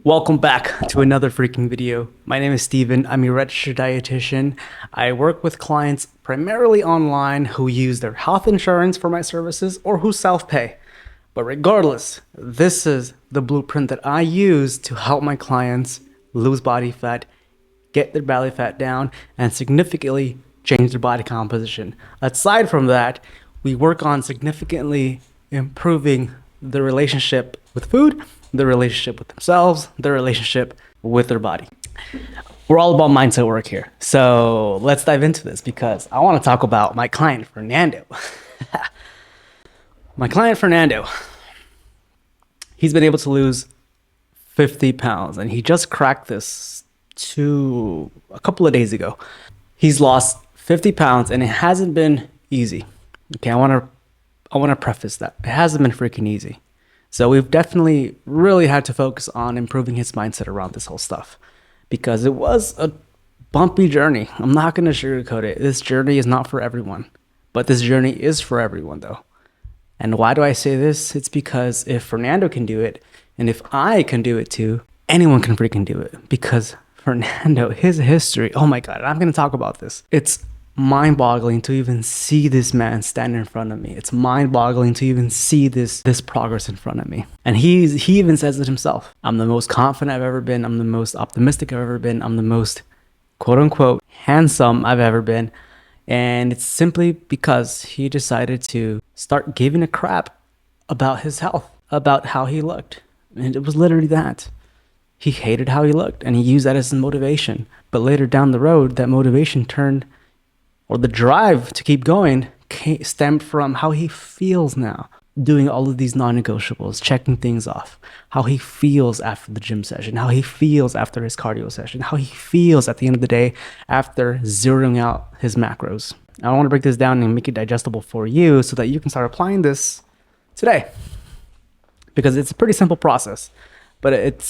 Welcome back to another freaking video. My name is Steven. I'm a registered dietitian. I work with clients primarily online who use their health insurance for my services or who self-pay. But regardless, this is the blueprint that I use to help my clients lose body fat, get their belly fat down, and significantly change their body composition. Aside from that, we work on significantly improving the relationship with food, the relationship with themselves, the relationship with their body. We're all about mindset work here. So let's dive into this because I want to talk about my client, Fernando. My client, Fernando, he's been able to lose 50 pounds and he just cracked this a couple of days ago. He's lost 50 pounds and it hasn't been easy. Okay, I want to preface that. It hasn't been freaking easy. So we've definitely really had to focus on improving his mindset around this whole stuff because it was a bumpy journey. I'm not going to sugarcoat it. This journey is not for everyone, but this journey is for everyone though. And why do I say this? It's because if Fernando can do it and if I can do it too, anyone can freaking do it because Fernando, his history, oh my God, I'm going to talk about this. It's mind-boggling to even see this man stand in front of me. It's mind-boggling to even see this progress in front of me. And he even says it himself. I'm the most confident I've ever been. I'm the most optimistic I've ever been. I'm the most quote-unquote handsome I've ever been. And it's simply because he decided to start giving a crap about his health, about how he looked. And it was literally that. He hated how he looked and he used that as his motivation. But later down the road, that motivation turned, or the drive to keep going stemmed from how he feels now, doing all of these non-negotiables, checking things off, how he feels after the gym session, how he feels after his cardio session, how he feels at the end of the day after zeroing out his macros. I want to break this down and make it digestible for you so that you can start applying this today, because it's a pretty simple process, but it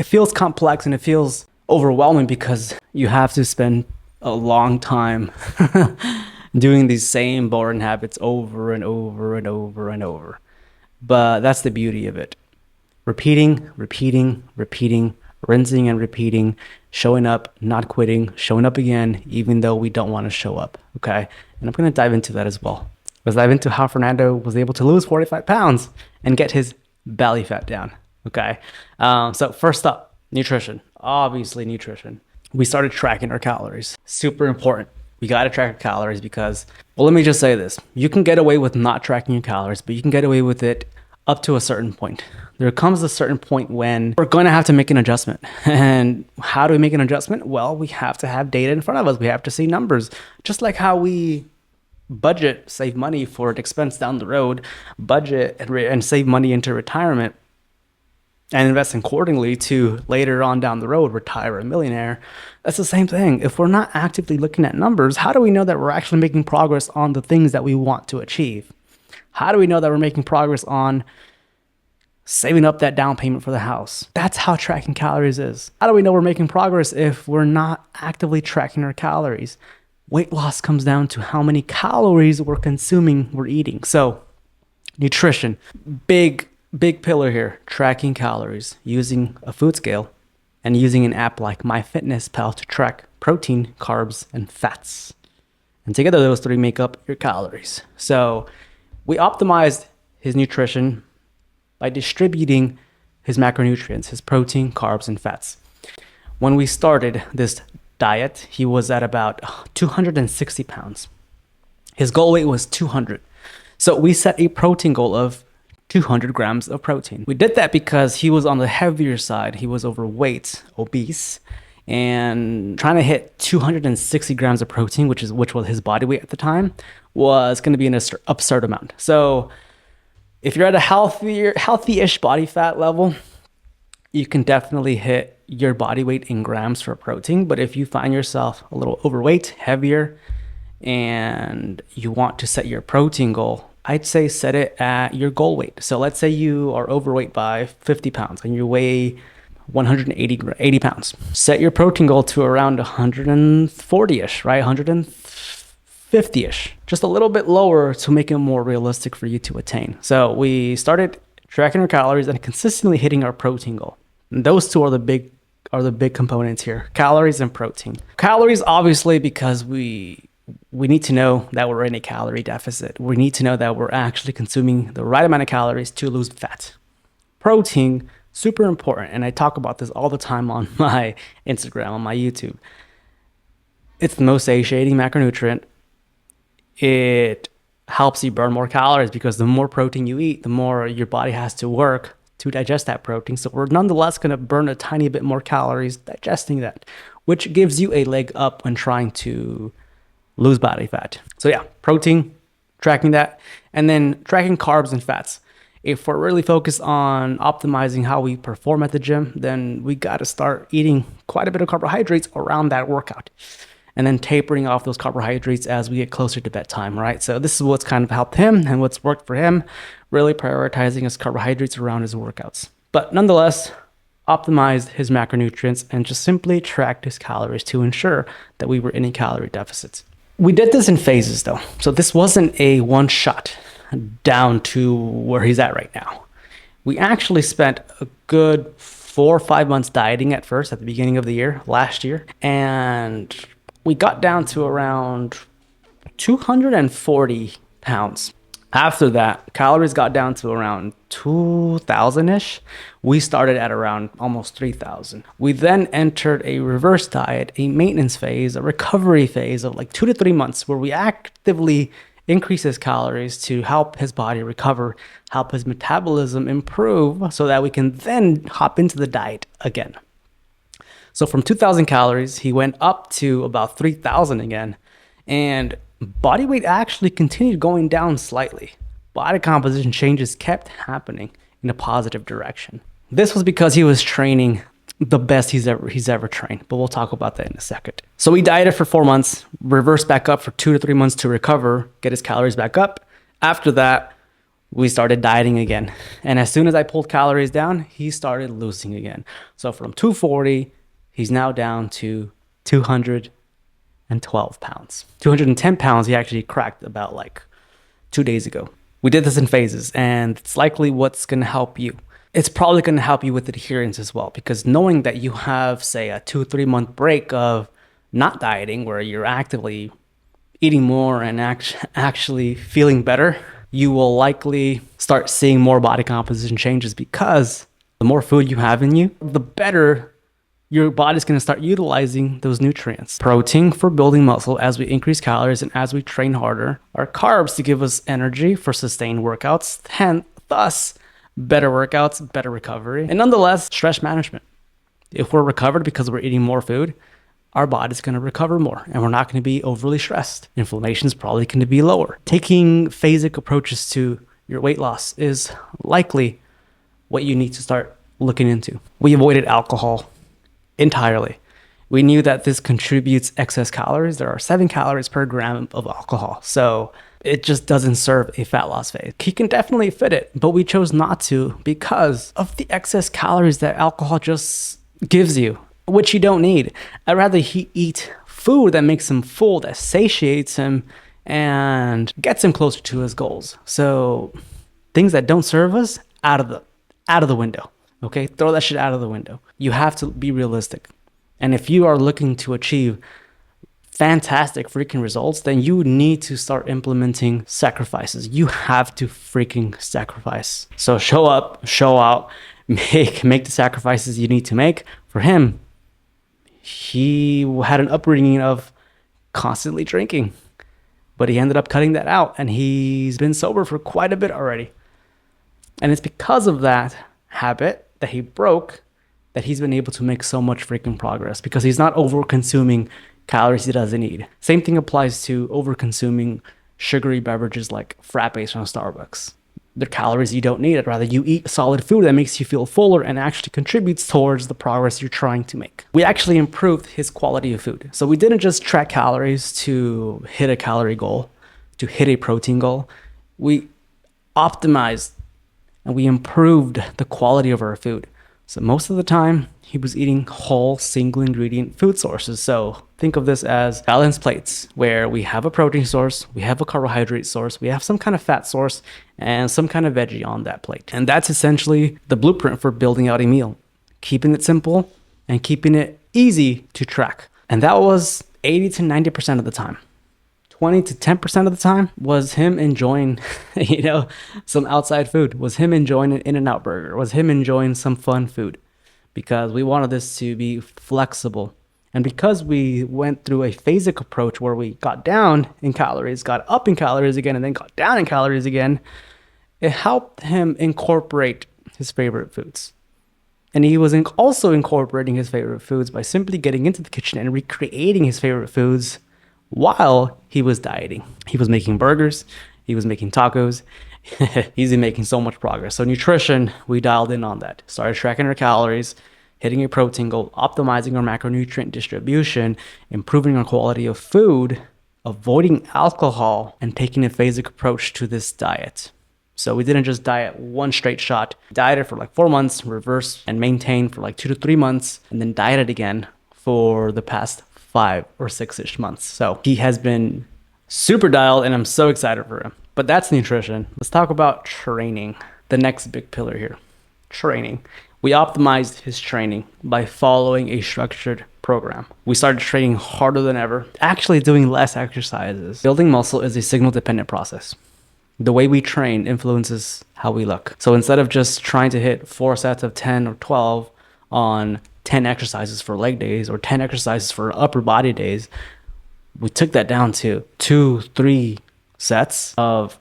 feels complex and it feels overwhelming because you have to spend a long time doing these same boring habits over and over and over and over. But that's the beauty of it. Repeating, rinsing and repeating, showing up, not quitting, showing up again, even though we don't want to show up. Okay. And I'm going to dive into that as well. Let's dive into how Fernando was able to lose 45 pounds and get his belly fat down. Okay. So first up, nutrition. Obviously, nutrition. We started tracking our calories. Super important. We got to track our calories because, well, let me just say this. You can get away with not tracking your calories, but you can get away with it up to a certain point. There comes a certain point when we're going to have to make an adjustment. And how do we make an adjustment? Well, we have to have data in front of us. We have to see numbers. Just like how we budget, save money for an expense down the road, budget and save money into retirement, and invest accordingly to later on down the road retire a millionaire. That's the same thing. If we're not actively looking at numbers, how do we know that we're actually making progress on the things that we want to achieve? How do we know that we're making progress on saving up that down payment for the house? That's how tracking calories is. How do we know we're making progress if we're not actively tracking our calories? Weight loss comes down to how many calories we're consuming, we're eating. So nutrition, big pillar here, tracking calories, using a food scale and using an app like MyFitnessPal to track protein, carbs, and fats. And together those three make up your calories. So we optimized his nutrition by distributing his macronutrients, his protein, carbs, and fats. When we started this diet, he was at about 260 pounds. His goal weight was 200. So we set a protein goal of 200 grams of protein. We did that because he was on the heavier side. He was overweight, obese, and trying to hit 260 grams of protein, which was his body weight at the time, was going to be an absurd amount. So if you're at a healthy-ish body fat level, you can definitely hit your body weight in grams for protein. But if you find yourself a little overweight, heavier, and you want to set your protein goal, I'd say set it at your goal weight. So let's say you are overweight by 50 pounds and you weigh 180 pounds. Set your protein goal to around 140-ish, right? 150-ish, just a little bit lower to make it more realistic for you to attain. So we started tracking our calories and consistently hitting our protein goal. Those two are the big components here: calories and protein. Calories, obviously, because we need to know that we're in a calorie deficit. We need to know that we're actually consuming the right amount of calories to lose fat. Protein, super important, and I talk about this all the time on my Instagram, on my YouTube. It's the most satiating macronutrient. It helps you burn more calories because the more protein you eat, the more your body has to work to digest that protein. So we're nonetheless going to burn a tiny bit more calories digesting that, which gives you a leg up when trying to lose body fat. So yeah, protein, tracking that, and then tracking carbs and fats. If we're really focused on optimizing how we perform at the gym, then we got to start eating quite a bit of carbohydrates around that workout, and then tapering off those carbohydrates as we get closer to bedtime, right? So this is what's kind of helped him and what's worked for him, really prioritizing his carbohydrates around his workouts. But nonetheless, optimized his macronutrients and just simply tracked his calories to ensure that we were in a calorie deficit. We did this in phases though. So this wasn't a one shot down to where he's at right now. We actually spent a good 4 or 5 months dieting at first at the beginning of the year, last year. And we got down to around 240 pounds. After that, calories got down to around 2,000-ish. We started at around almost 3,000. We then entered a reverse diet, a maintenance phase, a recovery phase of like 2 to 3 months where we actively increase his calories to help his body recover, help his metabolism improve so that we can then hop into the diet again. So from 2,000 calories, he went up to about 3,000 again. And body weight actually continued going down slightly. Body composition changes kept happening in a positive direction. This was because he was training the best he's ever trained, but we'll talk about that in a second. So he dieted for 4 months, reversed back up for 2 to 3 months to recover, get his calories back up. After that, we started dieting again. And as soon as I pulled calories down, he started losing again. So from 240, he's now down to 212 pounds. 210 pounds he actually cracked about like 2 days ago. We did this in phases, and it's likely what's going to help you. It's probably going to help you with adherence as well, because knowing that you have, say, a 2 or 3 month break of not dieting where you're actively eating more and actually feeling better, you will likely start seeing more body composition changes, because the more food you have in you, the better your body's going to start utilizing those nutrients. Protein for building muscle as we increase calories and as we train harder. Our carbs to give us energy for sustained workouts, and thus better workouts, better recovery. And nonetheless, stress management. If we're recovered because we're eating more food, our body's going to recover more and we're not going to be overly stressed. Inflammation is probably going to be lower. Taking phasic approaches to your weight loss is likely what you need to start looking into. We avoided alcohol entirely. We knew that this contributes excess calories. There are 7 calories per gram of alcohol. So it just doesn't serve a fat loss phase. He can definitely fit it, but we chose not to because of the excess calories that alcohol just gives you, which you don't need. I'd rather he eat food that makes him full, that satiates him and gets him closer to his goals. So things that don't serve us, out of the window. Okay, throw that shit out of the window. You have to be realistic. And if you are looking to achieve fantastic freaking results, then you need to start implementing sacrifices. You have to freaking sacrifice. So show up, show out, make the sacrifices you need to make. For him, he had an upbringing of constantly drinking, but he ended up cutting that out, and he's been sober for quite a bit already. And it's because of that habit that he broke that he's been able to make so much freaking progress, because he's not over consuming calories he doesn't need. Same thing applies to over consuming sugary beverages like frappes from Starbucks. They're calories you don't need. I'd rather you eat solid food that makes you feel fuller and actually contributes towards the progress you're trying to make. We actually improved his quality of food. So we didn't just track calories to hit a calorie goal, to hit a protein goal. We optimized and we improved the quality of our food. So most of the time, he was eating whole, single ingredient food sources. So think of this as balanced plates, where we have a protein source, we have a carbohydrate source, we have some kind of fat source, and some kind of veggie on that plate. And that's essentially the blueprint for building out a meal. keeping it simple and keeping it easy to track. And that was 80 to 90% of the time. 20 to 10% of the time was him enjoying, some outside food, was him enjoying an In-N-Out burger, was him enjoying some fun food, because we wanted this to be flexible. And because we went through a phasic approach where we got down in calories, got up in calories again, and then got down in calories again, it helped him incorporate his favorite foods. And he was also incorporating his favorite foods by simply getting into the kitchen and recreating his favorite foods while he was dieting. He was making burgers, he was making tacos, he's been making so much progress. So nutrition, we dialed in on that. Started tracking our calories, hitting a protein goal, optimizing our macronutrient distribution, improving our quality of food, avoiding alcohol, and taking a phasic approach to this diet. So we didn't just diet one straight shot. Dieted for like 4 months, reversed and maintained for like 2 to 3 months, and then dieted again for the past 5 or 6-ish months. So he has been super dialed, and I'm so excited for him. But that's nutrition. Let's talk about training. The next big pillar here, training. We optimized his training by following a structured program. We started training harder than ever, actually doing less exercises. Building muscle is a signal dependent process. The way we train influences how we look. So instead of just trying to hit 4 sets of 10 or 12 on 10 exercises for leg days or 10 exercises for upper body days, we took that down to 2-3 sets of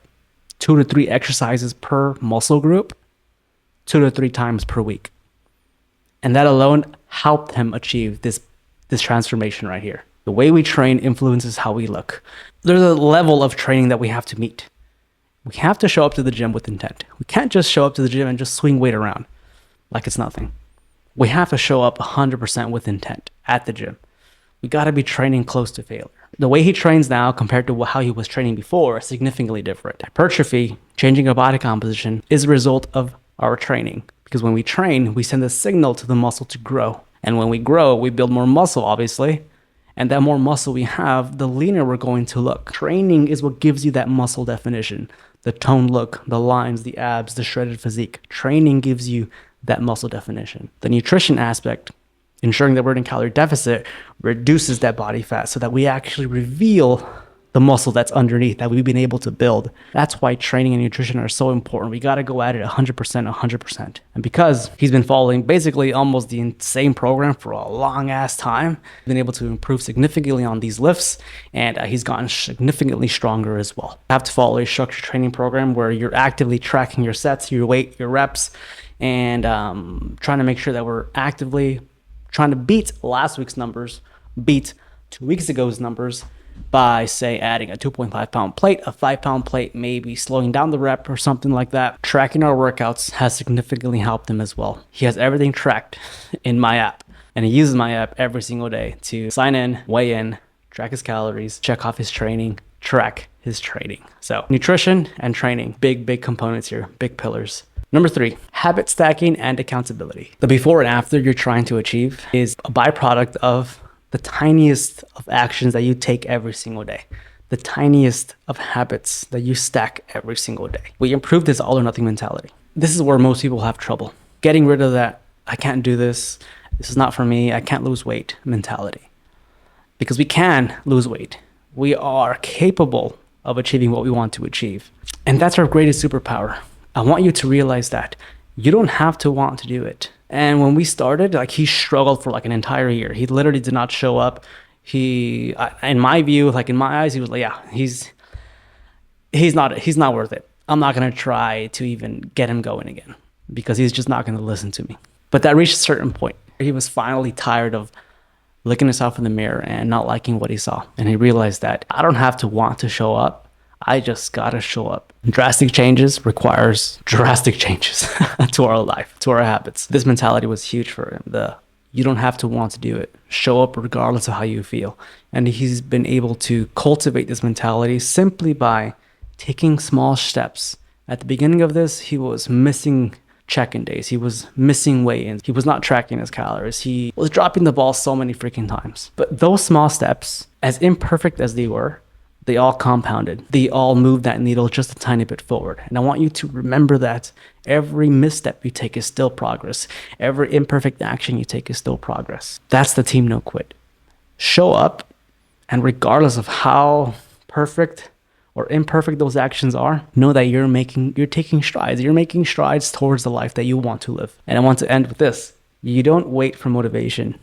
2 to 3 exercises per muscle group, 2 to 3 times per week. And that alone helped him achieve this transformation right here. The way we train influences how we look. There's a level of training that we have to meet. We have to show up to the gym with intent. We can't just show up to the gym and just swing weight around like it's nothing. We have to show up 100% with intent at the gym. We got to be training close to failure. The way he trains now compared to how he was training before is significantly different. Hypertrophy, changing our body composition, is a result of our training. Because when we train, we send a signal to the muscle to grow. And when we grow, we build more muscle, obviously. And the more muscle we have, the leaner we're going to look. Training is what gives you that muscle definition. The toned look, the lines, the abs, the shredded physique. Training gives you that muscle definition. The nutrition aspect, ensuring that we're in calorie deficit, reduces that body fat so that we actually reveal the muscle that's underneath that we've been able to build. That's why training and nutrition are so important. We got to go at it 100%. And because he's been following basically almost the same program for a long ass time, he's been able to improve significantly on these lifts, and he's gotten significantly stronger as well. You have to follow a structured training program where you're actively tracking your sets, your weight, your reps, and trying to make sure that we're actively trying to beat last week's numbers, beat 2 weeks ago's numbers, by, say, adding a 2.5 pound plate, a 5 pound plate, maybe slowing down the rep or something like that. Tracking our workouts has significantly helped him as well. He has everything tracked in my app, and he uses my app every single day to sign in, weigh in, track his calories, check off his training, track his training. So nutrition and training, big components here, big pillars. Number 3, habit stacking and accountability. The before and after you're trying to achieve is a byproduct of the tiniest of actions that you take every single day, the tiniest of habits that you stack every single day. We improve this all or nothing mentality. This is where most people have trouble. Getting rid of that, I can't do this, this is not for me, I can't lose weight mentality. Because we can lose weight. We are capable of achieving what we want to achieve. And that's our greatest superpower. I want you to realize that. You don't have to want to do it. And when we started, he struggled for an entire year. He literally did not show up. In my view, in my eyes, he was like, yeah, he's not worth it. I'm not going to try to even get him going again because he's just not going to listen to me. But that reached a certain point. He was finally tired of looking himself in the mirror and not liking what he saw. And he realized that I don't have to want to show up. I just gotta show up. Drastic changes requires drastic changes to our life, to our habits. This mentality was huge for him. You don't have to want to do it. Show up regardless of how you feel. And he's been able to cultivate this mentality simply by taking small steps. At the beginning of this, he was missing check-in days. He was missing weigh-ins. He was not tracking his calories. He was dropping the ball so many freaking times. But those small steps, as imperfect as they were they all compounded. They all moved that needle just a tiny bit forward. And I want you to remember that every misstep you take is still progress. Every imperfect action you take is still progress. That's the team no quit. Show up, and regardless of how perfect or imperfect those actions are, know that you're taking strides. You're making strides towards the life that you want to live. And I want to end with this. You don't wait for motivation.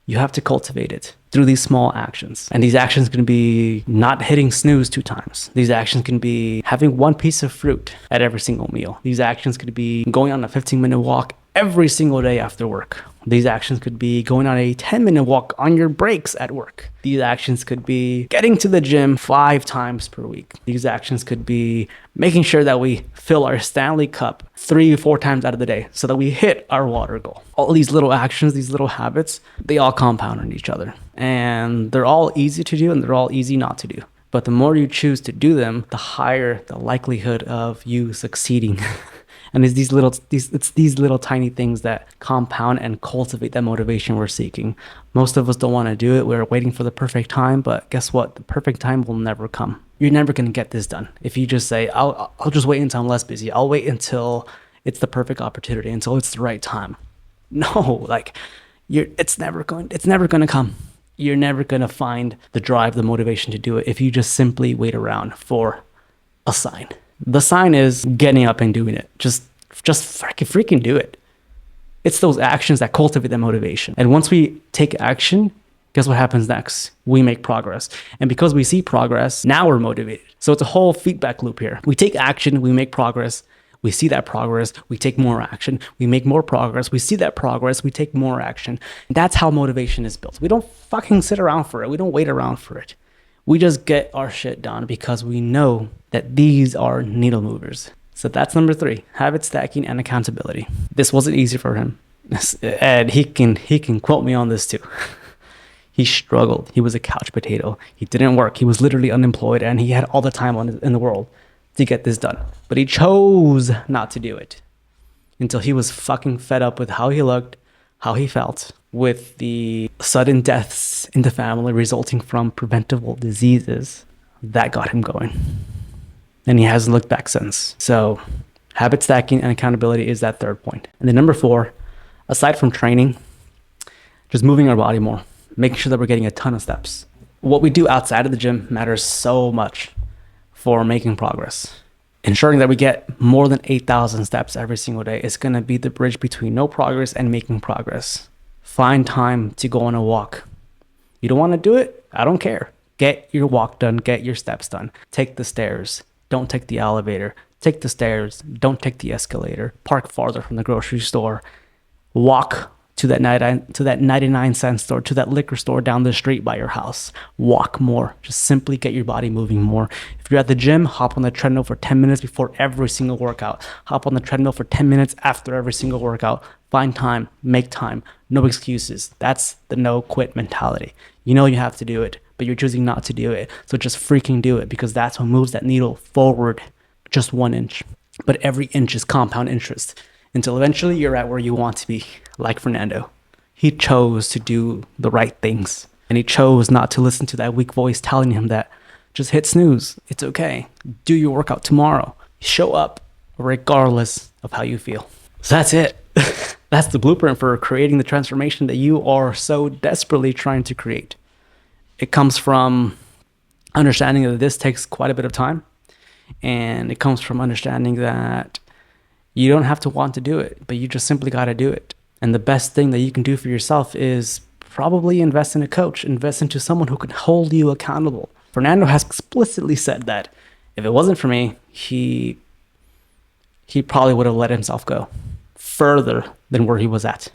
You have to cultivate it through these small actions. And these actions can be not hitting snooze 2 times. These actions can be having 1 piece of fruit at every single meal. These actions could be going on a 15-minute walk every single day after work. These actions could be going on a 10-minute walk on your breaks at work. These actions could be getting to the gym 5 times per week. These actions could be making sure that we fill our Stanley Cup 3 or 4 times out of the day so that we hit our water goal. All these little actions, these little habits, they all compound on each other. And they're all easy to do and they're all easy not to do. But the more you choose to do them, the higher the likelihood of you succeeding. And it's these little tiny things that compound and cultivate that motivation we're seeking. Most of us don't want to do it. We're waiting for the perfect time, but guess what? The perfect time will never come. You're never going to get this done. If you just say, I'll just wait until I'm less busy. I'll wait until it's the perfect opportunity, until it's the right time. No, like it's never going to come. You're never going to find the drive, the motivation to do it if you just simply wait around for a sign. The sign is getting up and doing it. Just freaking do it. It's those actions that cultivate that motivation. And once we take action, guess what happens next? We make progress. And because we see progress, now we're motivated. So it's a whole feedback loop here. We take action, we make progress. We see that progress, we take more action. We make more progress. We see that progress, we take more action. And that's how motivation is built. We don't fucking sit around for it. We don't wait around for it. We just get our shit done because we know that these are needle movers. So that's number 3, habit stacking and accountability. This wasn't easy for him. And he can quote me on this too. He struggled. He was a couch potato. He didn't work. He was literally unemployed and he had all the time in the world to get this done. But he chose not to do it until he was fucking fed up with how he looked, how he felt, with the sudden deaths in the family resulting from preventable diseases. That got him going. And he hasn't looked back since. So habit stacking and accountability is that 3rd point. And then number 4, aside from training, just moving our body more, making sure that we're getting a ton of steps. What we do outside of the gym matters so much for making progress. Ensuring that we get more than 8,000 steps every single day is going to be the bridge between no progress and making progress. Find time to go on a walk. You don't want to do it? I don't care. Get your walk done. Get your steps done. Take the stairs. Don't take the elevator. Take the stairs. Don't take the escalator. Park farther from the grocery store. Walk to that 99-cent store, to that liquor store down the street by your house. Walk more. Just simply get your body moving more. If you're at the gym, hop on the treadmill for 10 minutes before every single workout. Hop on the treadmill for 10 minutes after every single workout. Find time. Make time. No excuses. That's the no quit mentality. You know you have to do it, but you're choosing not to do it. So just freaking do it, because that's what moves that needle forward just 1 inch. But every inch is compound interest until eventually you're at where you want to be. Like Fernando, he chose to do the right things, and he chose not to listen to that weak voice telling him that just hit snooze. It's okay. Do your workout tomorrow. Show up regardless of how you feel. So that's it. That's the blueprint for creating the transformation that you are so desperately trying to create. It comes from understanding that this takes quite a bit of time, and it comes from understanding that you don't have to want to do it, but you just simply got to do it. And the best thing that you can do for yourself is probably invest in a coach, invest into someone who can hold you accountable. Fernando has explicitly said that if it wasn't for me, he probably would have let himself go further than where he was at.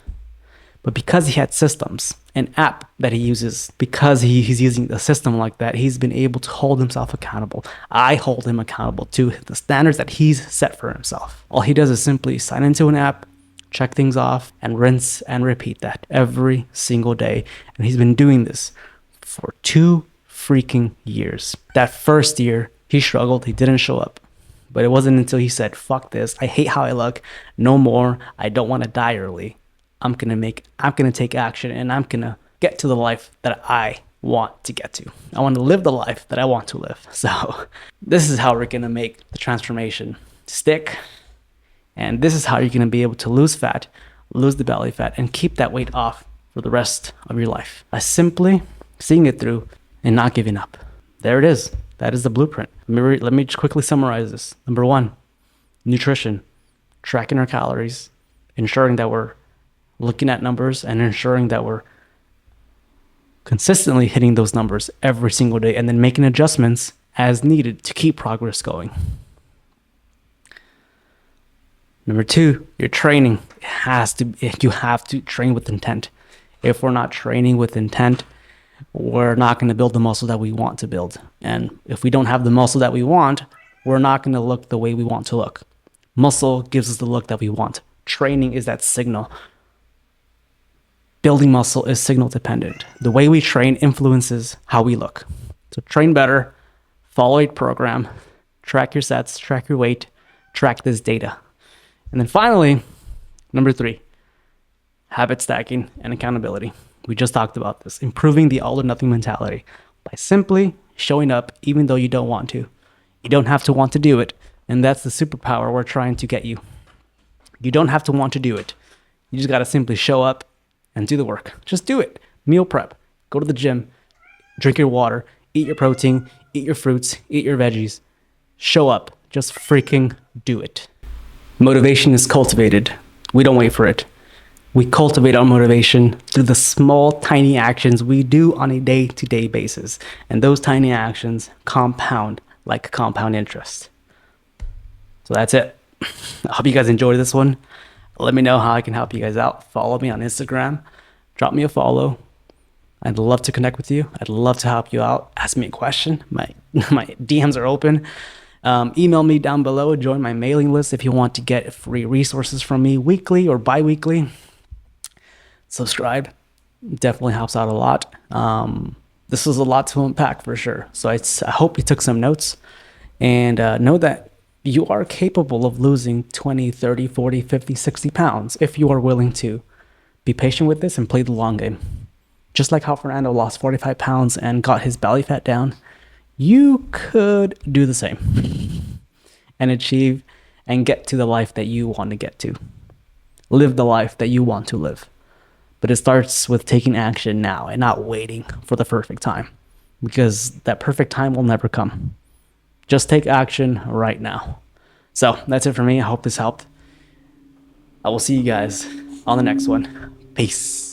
But because he had systems, an app that he uses, because he's using a system like that, he's been able to hold himself accountable. I hold him accountable to the standards that he's set for himself. All he does is simply sign into an app, check things off, and rinse and repeat that every single day. And he's been doing this for 2 freaking years. That first year, he struggled. He didn't show up. But it wasn't until he said, fuck this. I hate how I look. No more. I don't want to die early. I'm going to take action, and I'm going to get to the life that I want to get to. I want to live the life that I want to live. So this is how we're going to make the transformation stick. And this is how you're going to be able to lose fat, lose the belly fat, and keep that weight off for the rest of your life by simply seeing it through and not giving up. There it is. That is the blueprint. Let me just quickly summarize this. Number 1, nutrition, tracking our calories, ensuring that we're looking at numbers and ensuring that we're consistently hitting those numbers every single day, and then making adjustments as needed to keep progress going. Number 2, your training. You have to train with intent. If we're not training with intent, we're not going to build the muscle that we want to build. And if we don't have the muscle that we want, we're not going to look the way we want to look. Muscle gives us the look that we want. Training is that signal. Building muscle is signal dependent. The way we train influences how we look. So train better, follow a program, track your sets, track your weight, track this data. And then finally, number 3, habit stacking and accountability. We just talked about this. Improving the all or nothing mentality by simply showing up even though you don't want to. You don't have to want to do it. And that's the superpower we're trying to get you. You don't have to want to do it. You just got to simply show up and do the work. Just do it. Meal prep. Go to the gym. Drink your water. Eat your protein. Eat your fruits. Eat your veggies. Show up. Just freaking do it. Motivation is cultivated. We don't wait for it. We cultivate our motivation through the small, tiny actions we do on a day-to-day basis. And those tiny actions compound like compound interest. So that's it. I hope you guys enjoyed this one. Let me know how I can help you guys out. Follow me on Instagram. Drop me a follow. I'd love to connect with you. I'd love to help you out. Ask me a question. My DMs are open. Email me down below. Join my mailing list if you want to get free resources from me weekly or bi-weekly. Subscribe. Definitely helps out a lot. This was a lot to unpack for sure. So I hope you took some notes, and know that you are capable of losing 20, 30, 40, 50, 60 pounds if you are willing to be patient with this and play the long game. Just like how Fernando lost 45 pounds and got his belly fat down, you could do the same and achieve and get to the life that you want to get to. Live the life that you want to live. But it starts with taking action now and not waiting for the perfect time, because that perfect time will never come. Just take action right now. So that's it for me. I hope this helped. I will see you guys on the next one. Peace.